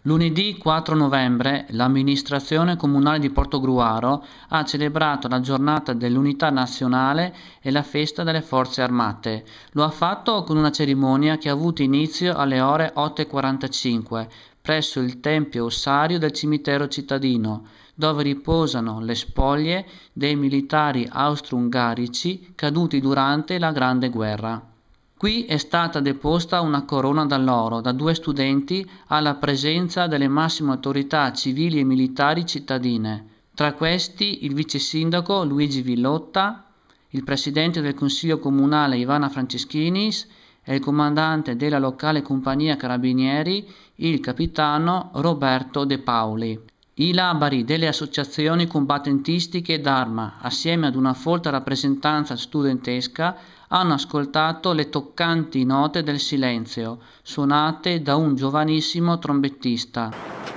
Lunedì 4 novembre l'amministrazione comunale di Portogruaro ha celebrato la giornata dell'Unità Nazionale e la festa delle Forze Armate. Lo ha fatto con una cerimonia che ha avuto inizio alle ore 8:45 presso il Tempio Ossario del cimitero cittadino, dove riposano le spoglie dei militari austro-ungarici caduti durante la Grande Guerra. Qui è stata deposta una corona d'alloro da 2 studenti alla presenza delle massime autorità civili e militari cittadine. Tra questi il vice sindaco Luigi Villotta, il presidente del Consiglio Comunale Ivana Franceschinis e il comandante della locale compagnia Carabinieri, il capitano Roberto De Paoli. I labari delle associazioni combattentistiche d'Arma, assieme ad una folta rappresentanza studentesca, hanno ascoltato le toccanti note del silenzio, suonate da un giovanissimo trombettista.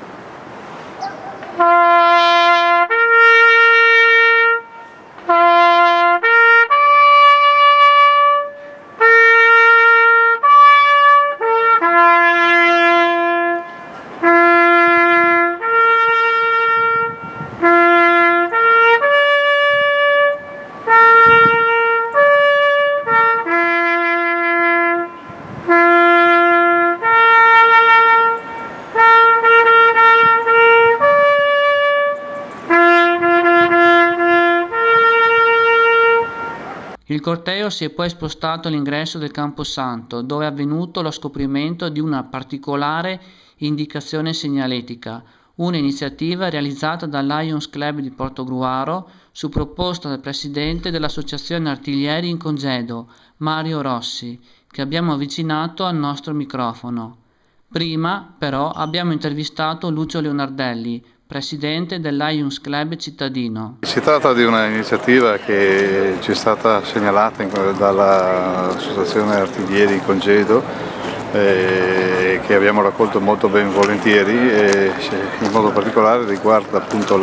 Il corteo si è poi spostato all'ingresso del Camposanto, dove è avvenuto lo scoprimento di una particolare indicazione segnaletica, un'iniziativa realizzata dal Lions Club di Portogruaro su proposta del presidente dell'Associazione Artiglieri in Congedo, Mario Rossi, che abbiamo avvicinato al nostro microfono. Prima, però, abbiamo intervistato Lucio Leonardelli, presidente del Lions Club cittadino. Si tratta di un'iniziativa che ci è stata segnalata dall'Associazione Artiglieri in Congedo, che abbiamo raccolto molto ben volentieri, e in modo particolare riguarda appunto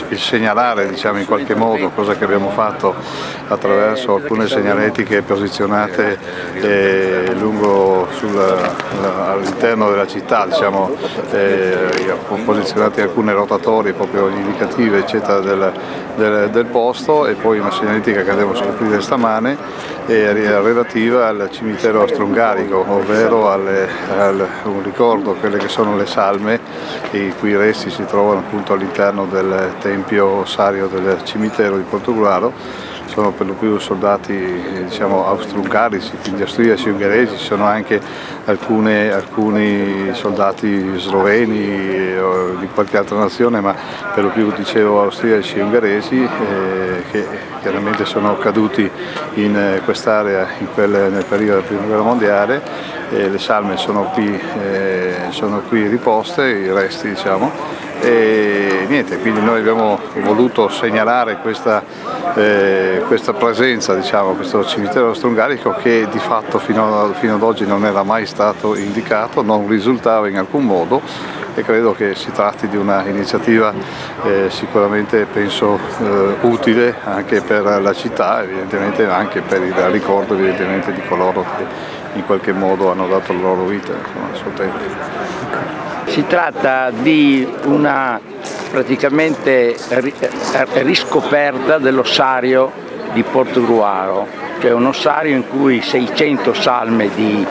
il segnalare, diciamo, in qualche modo, cosa che abbiamo fatto attraverso alcune segnaletiche posizionate all'interno della città, diciamo, posizionate alcune rotatorie proprio indicative eccetera del posto, e poi una segnaletica che andiamo a scoprire stamane relativa al cimitero austro-ungarico, ovvero un ricordo a quelle che sono le salme, i cui resti si trovano appunto all'interno del tempio ossario del cimitero di Portogruaro. Sono per lo più soldati, diciamo, austro-ungarici, quindi austriaci e ungheresi. Ci sono anche alcuni soldati sloveni o di qualche altra nazione, ma per lo più, dicevo, austriaci e ungheresi, che chiaramente sono caduti in quest'area nel periodo della Prima Guerra Mondiale. Le salme sono qui riposte, i resti, diciamo. E niente, quindi noi abbiamo voluto segnalare questa presenza, diciamo, questo cimitero austro-ungarico, che di fatto fino ad oggi non era mai stato indicato, non risultava in alcun modo, e credo che si tratti di una iniziativa sicuramente, penso, utile anche per la città, evidentemente anche per il ricordo evidentemente di coloro che in qualche modo hanno dato la loro vita a suo tempo. Si tratta di una praticamente riscoperta dell'ossario di Portogruaro, cioè un ossario in cui 600 salme di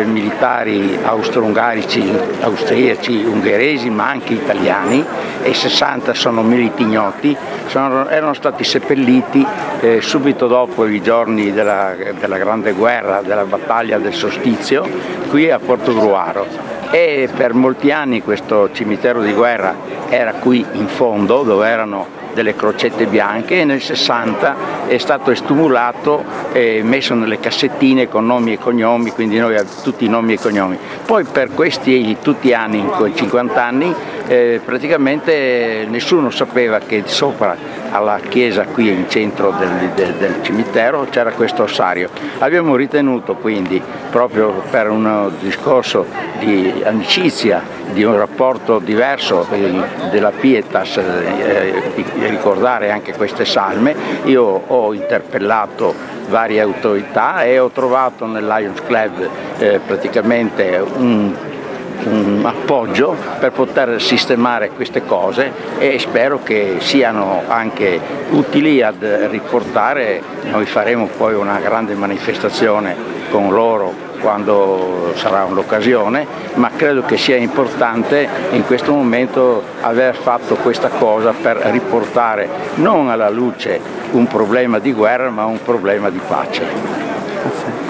militari austro-ungarici, austriaci, ungheresi, ma anche italiani, e 60 sono militi ignoti, erano stati seppelliti subito dopo i giorni della Grande Guerra, della battaglia del Solstizio, qui a Portogruaro. E per molti anni questo cimitero di guerra era qui in fondo, dove erano delle crocette bianche, e nel 60 è stato estumulato e messo nelle cassettine con nomi e cognomi, quindi noi abbiamo tutti i nomi e cognomi. Poi per tutti gli anni, in quei 50 anni, praticamente nessuno sapeva che sopra alla chiesa qui in centro del cimitero c'era questo ossario. Abbiamo ritenuto quindi, proprio per un discorso di amicizia, di un rapporto diverso della pietas, di ricordare anche queste salme, io ho interpellato varie autorità e ho trovato nel Lions Club praticamente un appoggio per poter sistemare queste cose e spero che siano anche utili ad riportare. Noi faremo poi una grande manifestazione con loro quando sarà l'occasione, ma credo che sia importante in questo momento aver fatto questa cosa per riportare non alla luce un problema di guerra ma un problema di pace.